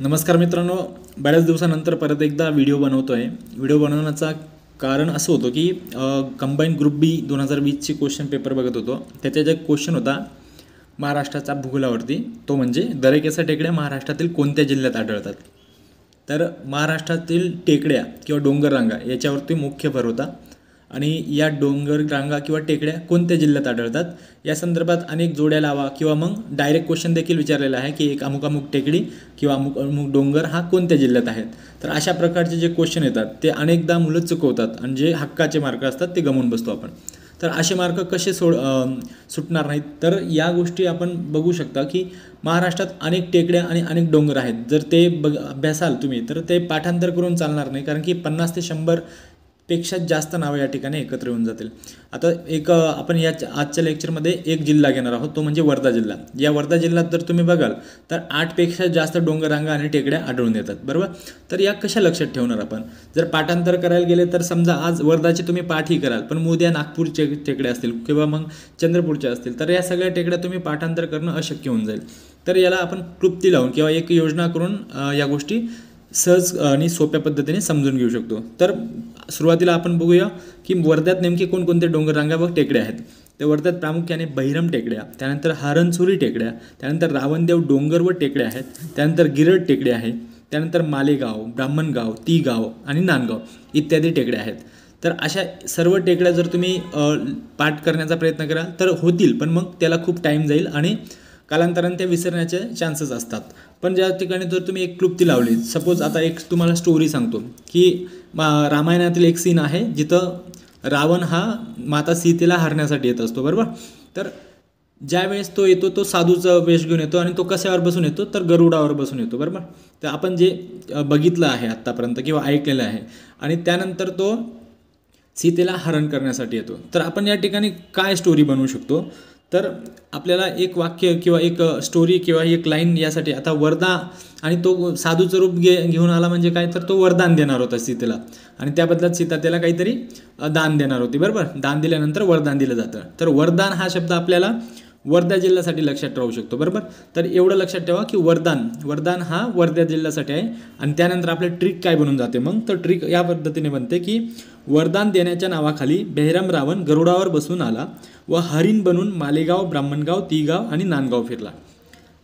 नमस्कार मित्रांनो, बऱ्याच दिवसानंतर परत एकदा व्हिडिओ बनवतो आहे. व्हिडिओ बनवण्याचा कारण असं होतं की कंबाईन ग्रुप बी 2020ची क्वेश्चन पेपर बघत होतो. त्याचा जे क्वेश्चन होता महाराष्ट्राचा भूगोलावरती, तो म्हणजे दरेकेसा टेकड्या महाराष्ट्रातील कोणत्या जिल्ह्यात आढळतात. तर महाराष्ट्रातील टेकड्या किंवा डोंगर रांगा याच्यावरती मुख्य भर होता आणि या डोंगर रांगा किंवा टेकड्या कोणत्या जिल्ह्यात आढळतात या संदर्भात अनेक जोड्या लावा किंवा मग डायरेक्ट क्वेश्चन देखील विचारलेला आहे की एक अमुक अमुक टेकडी किंवा अमुक अमुक डोंगर हा कोणत्या जिल्ह्यात आहेत. तर अशा प्रकारचे जे क्वेश्चन येतात ते अनेकदा मुलं चुकवतात आणि जे हक्काचे मार्क असतात ते गमवून बसतो आपण. तर असे मार्क कसे सुटणार नाहीत, तर या गोष्टी आपण बघू शकता की महाराष्ट्रात अनेक टेकड्या आणि अनेक डोंगर आहेत. जर ते अभ्यासाल तुम्ही तर ते पाठांतर करून चालणार नाही, कारण की 50 ते 100 पेक्षा जास्त नावं या ठिकाणी एकत्र येऊन जातील. आता आपण या आजच्या लेक्चरमध्ये एक जिल्हा घेणार आहोत, तो म्हणजे वर्धा जिल्हा. या वर्धा जिल्ह्यात जर तुम्ही बघाल तर 8 पेक्षा जास्त डोंगररांगा आणि टेकड्या आढळून येतात, बरोबर. तर या कशा लक्षात ठेवणार आपण. जर पाठांतर करायला गेले तर समजा आज वर्धाचे तुम्ही पाठही कराल, पण उद्या नागपूरचे टेकड्या असतील किंवा मग चंद्रपूरच्या असतील, तर या सगळ्या टेकड्या तुम्ही पाठांतर करणं अशक्य होऊन जाईल. तर याला आपण क्लुप्ती लावून किंवा एक योजना करून या गोष्टी सहज आणि सोप्या पद्धतीने समजून घेऊ शकतो. तर सुरुवातीला आपण बघूया की वर्ध्यात नेमके कोणकोणते डोंगररांगा व टेकड्या आहेत. तर वर्ध्यात प्रामुख्याने बहिरम टेकड्या, त्यानंतर हरणसुरी टेकड्या, त्यानंतर रावणदेव डोंगर व टेकड्या आहेत, त्यानंतर गिरड टेकड्या आहे, त्यानंतर मालेगाव, ब्राह्मणगाव, तीगाव आणि नांदगाव इत्यादी टेकड्या आहेत. तर अशा सर्व टेकड्या जर तुम्ही पाठ करण्याचा प्रयत्न कराल तर होतील, पण मग त्याला खूप टाईम जाईल आणि कालांतराने ते विसरण्याचे चान्सेस असतात. पण ज्या ठिकाणी जर तुम्ही एक क्लुप्ती लावली, सपोज आता एक तुम्हाला स्टोरी सांगतो की रामायणातील एक सीन आहे जिथं रावण हा माता सीतेला हरण्यासाठी येत असतो, बरोबर. तर ज्या वेळेस तो येतो तो साधूचा वेश घेऊन येतो आणि तो कशावर बसून येतो तर गरुडावर बसून येतो, बरोबर. तर आपण जे बघितलं आहे आत्तापर्यंत किंवा ऐकलेलं आहे, आणि त्यानंतर तो सीतेला हरण करण्यासाठी येतो. तर आपण या ठिकाणी काय स्टोरी बनवू शकतो, तर आपल्याला एक वाक्य किंवा एक स्टोरी किंवा एक लाईन यासाठी, आता वर्धा आणि तो साधूचं रूप घेऊन आला म्हणजे काय, तर तो वरदान देणार होता सीतेला आणि त्या बदल्यात सीता त्याला काहीतरी दान देणार होती, बरोबर. दान दिल्यानंतर वरदान दिलं जातं. तर वरदान हा शब्द आपल्याला वर्धा जिल्ह्यासाठी लक्षात राहू शकतो, बरोबर. तर एवढं लक्षात ठेवा की वरदान हा वर्धा जिल्ह्यासाठी आहे. आणि त्यानंतर आपलं ट्रिक काय बनून जाते मग, तर ट्रिक या पद्धतीने बनते की वरदान देण्याच्या नावाखाली बेहराम रावण गरुडावर बसून आला व हरिण बनून मालेगाव, ब्राह्मणगाव, तीगाव आणि नांदगाव फिरला.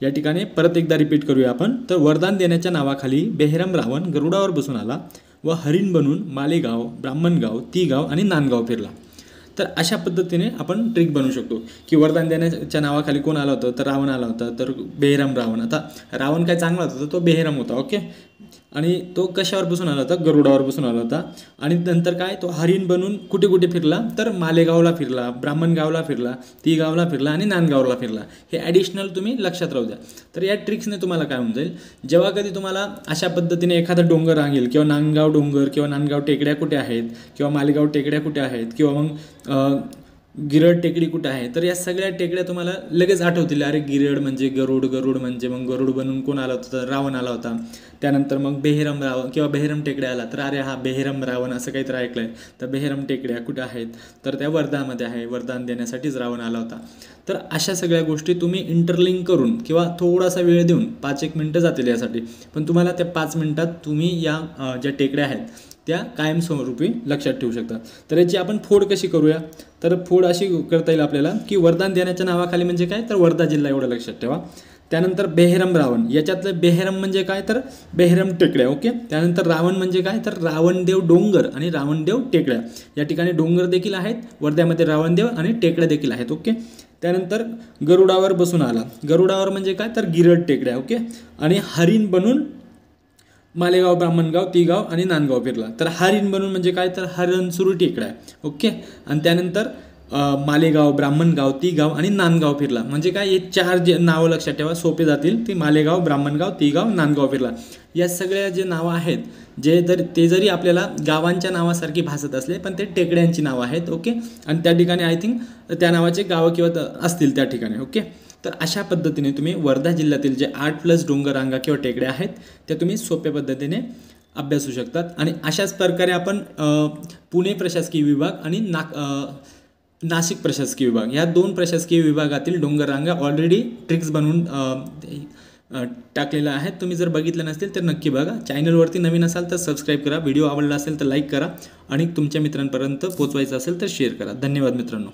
या ठिकाणी परत एकदा रिपीट करूया आपण. तर वरदान देण्याच्या नावाखाली बेहराम रावण गरुडावर बसून आला व हरिण बनून मालेगाव, ब्राह्मणगाव, तीगाव आणि नांदगाव फिरला. तर अशा पद्धतीने आपण ट्रिक बनवू शकतो की वरदान देण्याच्या नावाखाली कोण आला होतं, तर रावण आला होता, तर बेहराम रावण. आता रावण काय चांगला होता, तर तो बेहराम होता, ओके. आणि तो कशावर बसून आला होता, गरुडावर बसून आला होता. आणि नंतर काय, तो हरिण बनून कुठे कुठे फिरला, तर मालेगावला फिरला, ब्राह्मणगावला फिरला, तीगावला फिरला आणि नांदगावला फिरला. हे ॲडिशनल तुम्ही लक्षात राहू द्या. तर या ट्रिक्सने तुम्हाला काय होऊन जाईल, जेव्हा कधी तुम्हाला अशा पद्धतीने एखादा डोंगर रांगेल किंवा नांदगाव डोंगर किंवा नांदगाव टेकड्या कुठे आहेत किंवा मालेगाव टेकड्या कुठे आहेत किंवा मग गिरड टेकडी कुठं आहे, तर या सगळ्या टेकड्या तुम्हाला लगेच आठवतील. अरे गिरड म्हणजे गरुड म्हणजे मग गरुड बनून कोण आला होता, तर रावण आला होता. त्यानंतर मग बेहरम रावण किंवा बेहरम टेकड्या आला, तर अरे हा बेहरम रावण असं काहीतरी ऐकलं आहे. तर बेहरम टेकड्या कुठं आहेत, तर त्या वर्धामध्ये आहे, वरदान देण्यासाठीच रावण आला होता. तर अशा सगळ्या गोष्टी तुम्ही इंटरलिंक करून किंवा थोडासा वेळ देऊन 5-1 मिनटं जातील यासाठी, पण तुम्हाला त्या 5 मिनटात तुम्ही या ज्या टेकड्या आहेत त्या कायमस्वरूपी लक्षात ठेवू शकता. तर याची आपण फोड कशी करूया, तर फोड अशी करता येईल आपल्याला की वरदान देण्याच्या नावाखाली म्हणजे काय, तर वर्धा जिल्हा एवढं लक्षात ठेवा. त्यानंतर बेहरम रावण, याच्यातलं बेहरम म्हणजे काय, तर बेहरम टेकड्या, ओके. त्यानंतर रावण म्हणजे काय, तर रावणदेव डोंगर आणि रावणदेव टेकड्या. या ठिकाणी डोंगर देखील आहेत वर्ध्यामध्ये, रावणदेव आणि टेकड्या देखील आहेत, ओके. त्यानंतर गरुडावर बसून आला, गरुडावर म्हणजे काय, तर गिरड टेकड्या, ओके. आणि हरिण बनून मालेगाव, ब्राह्मणगाव, तीगाव आणि नांदगाव फिरला. तर हरिण बनून म्हणजे काय, तर हरणसुरी टेकड्या, ओके. आणि त्यानंतर मालेगाव, ब्राह्मणगाव, तीगाव आणि नांदगाव फिरला. म्हणजे काय, हे 4 जे नावं लक्षात ठेवा, सोपे जातील. ती मालेगाव, ब्राह्मणगाव, तीगाव, नांदगाव फिरला. या सगळ्या जे नावं आहेत ते जरी आपल्याला गावांच्या नावासारखी भासत असले, पण ते टेकड्यांची नावं आहेत, ओके. आणि त्या ठिकाणी आय थिंक त्या नावाचे गावं किंवा असतील त्या ठिकाणी, ओके. तर अशा पद्धतीने तुम्ही वर्धा जिल्ह्यातील जे 8+ डोंगररांगा किंवा टेकड्या आहेत त्या तुम्ही सोप्या पद्धतीने अभ्यासू शकतात. आणि अशाच प्रकारे आपण पुणे प्रशासकीय विभाग आणि नाशिक प्रशासकीय विभाग, ह्या 2 प्रशासकीय विभागातील डोंगररांगा ऑलरेडी ट्रिक्स बनवून टाकलेला आहे. तुम्ही जर बघितलं नसेल तर नक्की बघा. चॅनलवरती नवीन असाल तर सबस्क्राईब करा. व्हिडिओ आवडला असेल तर लाईक करा आणि तुमच्या मित्रांपर्यंत पोहोचवायचा असेल तर शेअर करा. धन्यवाद मित्रांनो.